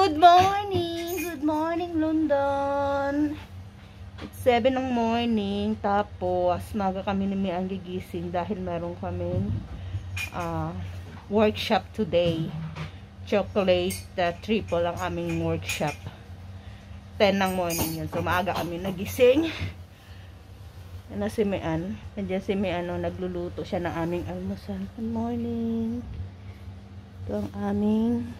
Good morning! Good morning, London! It's 7 ng morning. Tapos, maga kami ni Mian gigising dahil meron kaming workshop today. Chocolate triple ang aming workshop. 10 ng morning yun. So, maaga kami nagising. Yan na si Mian. Nandiyan si Mian, nagluluto siya ng aming almusal. Good morning! Ito ang aming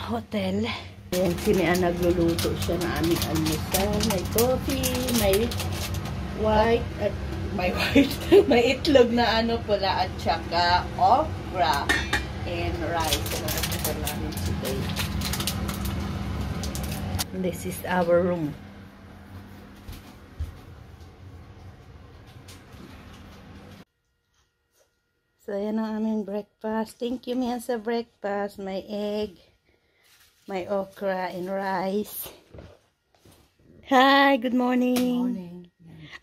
hotel. Ayan, si Mian nagluluto siya ng aming almusal. May coffee, may white, may itlog na pula at saka okra and rice. So, namin today. This is our room. So, ayan ang aming breakfast. Thank you, Mian, sa breakfast. May egg, may okra and rice. Hi, good morning.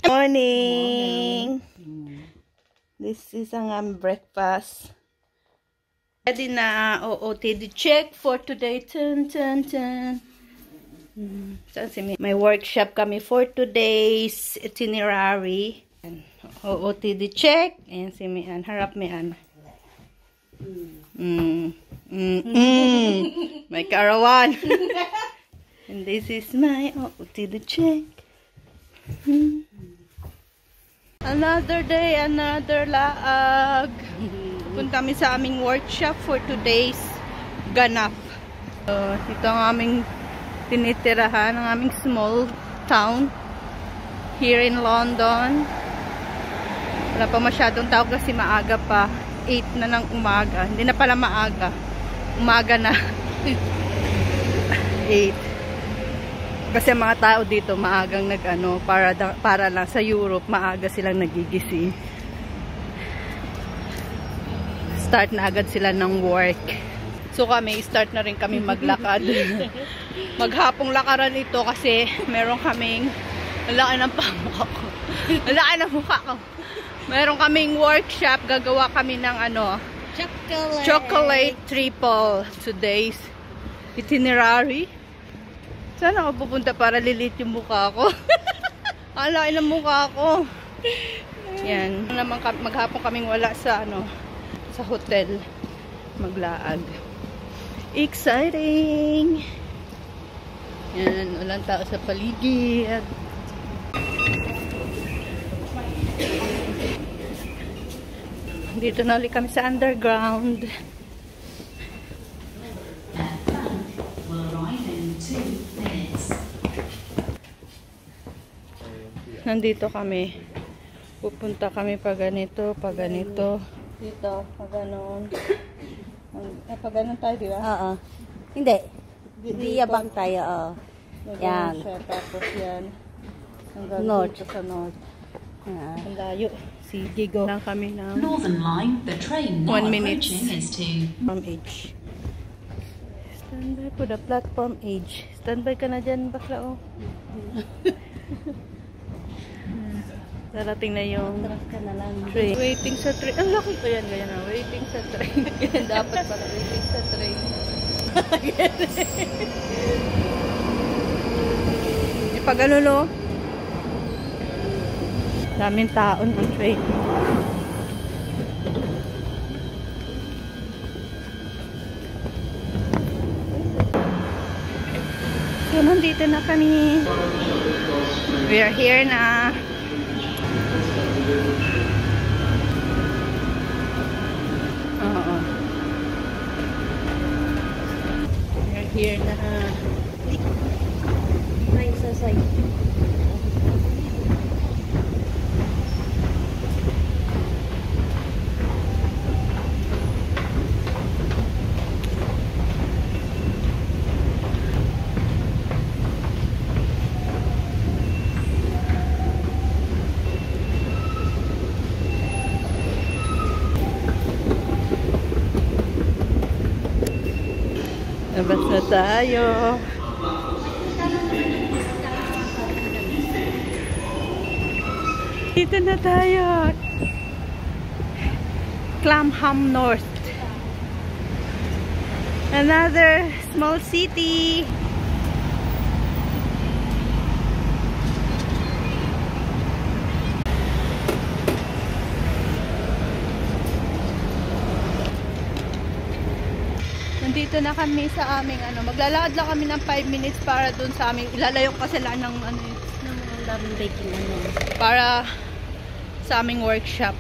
Good morning. This is ang aming breakfast. Ready na OOTD check for today. May workshop kami for today's itinerary. OOTD check. Ayan si Mian. Harap Mian. May karawan. And this is my OOTD check. Another day, another laag. Punta kami sa aming workshop for today's ganap. Ito ang aming tinitirahan, ang aming small town here in London. Wala pa masyadong tao kasi maaga pa. 8 na ng umaga. Hindi na pala maaga. Umaga na. 8. Kasi mga tao dito maagang para lang sa Europe, maaga silang nagigising. Start na agad sila ng work. So kami, start na rin kami maglakad. Maghapong lakaran ito kasi meron kaming laki ng pamukha ko. Laki ng mukha ko. Meron kaming workshop, gagawa kami ng chocolate triple today's itinerary. Saan ako pupunta para lilit yung mukha ko? Alain ng mukha ko. Yan. Naman maghapon kaming wala sa sa hotel. Maglaag. Exciting! Yan, walang tao sa paligid. Dito na ulit kami sa underground. Nandito kami. Pupunta kami pa ganito, pa ganito. Dito, pa ganon. Pa ganon tayo, di ba? Oo. Hindi. Diyabang tayo, oo. Yan. Tapos yan. North. Dito sa north. Ang layo. Sige, go lang kami ng Northern Line, the train now approaching is to platform H. Standby po the platform H. Standby ka na dyan, bakla, oh. Darating na yung train. Waiting sa train. Ang laki ko yan, ganyan na. Waiting sa train. Dapat pala waiting sa train. Pag daming taon ang train. So, nandito na kami. We are here na. Oo. We are here na. May sasay. Labas na tayo. Dito na tayo. Clapham North. Another small city. Nandito na kami sa aming maglalakad lang kami ng 5 minutes para dun sa aming ilalayo kasi lang ng daming baking para sa aming workshop.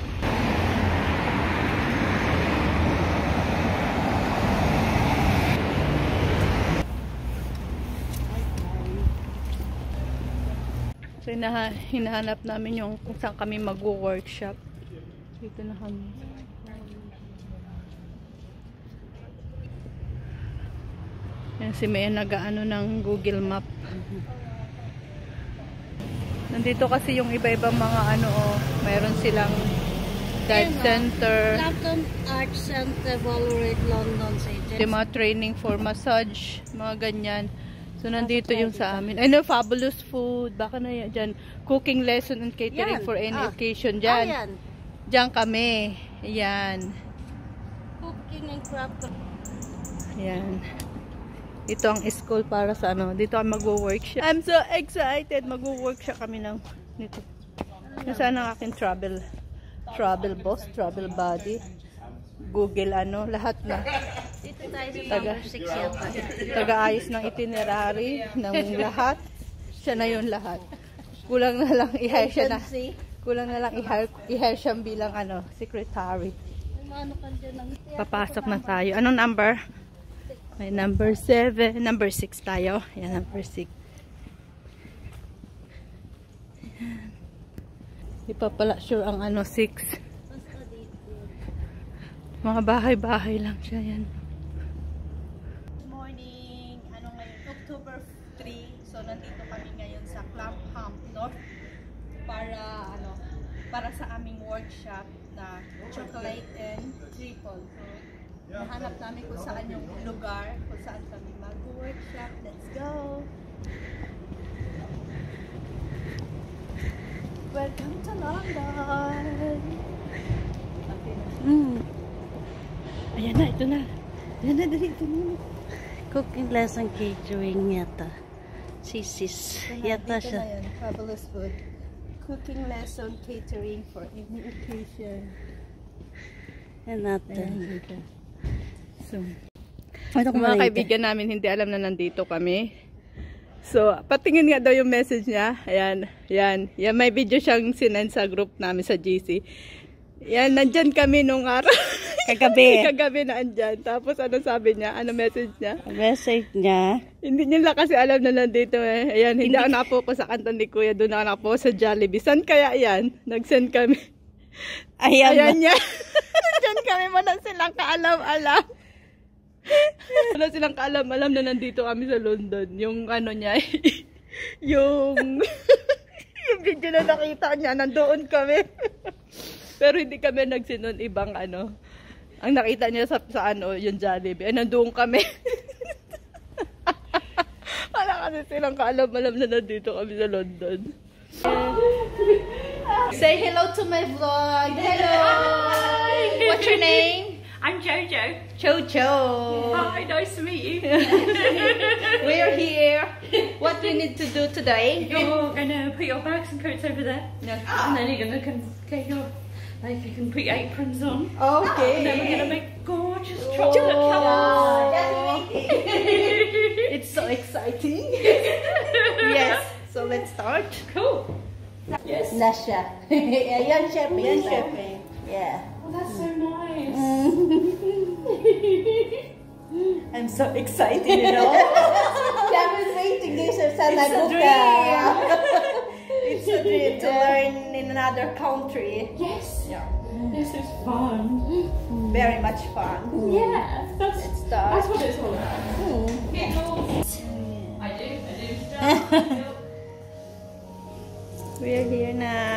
So hinahanap namin yung kung saan kami mag-workshop. Dito na kami. Yan si Maya nag-aano ng Google Map. Nandito kasi yung iba-ibang mga mayroon silang dive center. London Art Center, Valorate, London City. Yung mga training for massage, mga ganyan. So nandito yung sa amin. I know, fabulous food. Baka na yan dyan. Cooking lesson and catering for any occasion. Dyan. Ayan. Dyan kami. Ayan. Cooking and craft. Ayan. Ito ang school para sa dito kami mag-workshop. I'm so excited. Mag-workshop kami nito. Nasaan ang aking travel boss, travel buddy, Google lahat na. Dito tayo sa number 6 yata. Taga-ayos ng itinerary ng lahat. Siya na yun lahat. Kulang na lang i-hire siya na. Kulang na lang i-hire siya bilang secretary. Papasok na tayo. Anong number? May number 7, number 6 tayo. Yan, number 6. Di pa pala sure ang 6. Mga bahay-bahay lang siya yan. Good morning. Ngayon? October 3. So, nandito kami ngayon sa Clapham North para sa aming workshop na chocolate and triple. So, nahanap namin kung saan yung lugar, kung saan kami mag-workshop. Let's go! Welcome to London! Ayan na, ito na. Ayan na, dali, ito na. Cooking lesson catering yata. Sisis. Yata siya. Na yan, fabulous food. Cooking lesson catering for any occasion. Yan natin. So, mga kaibigan namin hindi alam na nandito kami. So, patingin nga daw yung message niya. Ayan, yan. Yan, may video siyang sinend sa group namin sa GC. Yan, nandyan kami nung araw. Kagabi. Kagabi na andyan. Tapos, ano sabi niya? Ano message niya? Message niya. Hindi niya kasi alam na nandito eh. Ayan, hindi ako nakapokus sa kanta ni Kuya. Doon ako nakapokus sa Jollibee. Saan kaya yan? Nag-send kami. Ayan niya. Nandyan kami. Wala silang kaalam-alam. Wala silang kaalam-alam na nandito kami sa London. Yung niya, yung video na nakita niya, nandoon kami. Pero hindi kami nagsinon ibang Ang nakita niya sa yung Jollibee. Ay, nandoon kami. Wala kasi silang kaalam-alam na nandito kami sa London. Say hello to my vlog. Hello! Hi. What's your name? I'm Jojo. Jojo. Hi, nice to meet you. We're here. What do you need to do today? You're gonna put your bags and coats over there, Yeah. and then you're gonna get your, you can put your aprons on. Okay. And then we're gonna make gorgeous chocolate cupcakes. It's so exciting. Yes. So let's start. Cool. Yes. Nasha. Yan chef. Yeah. Oh, that's so nice. I'm so excited, I've been waiting this It's a dream. It's a dream to learn in another country. Yes. Yeah. This is fun. Very much fun. Yeah. That's Start. what it's all about. I do. We're here na.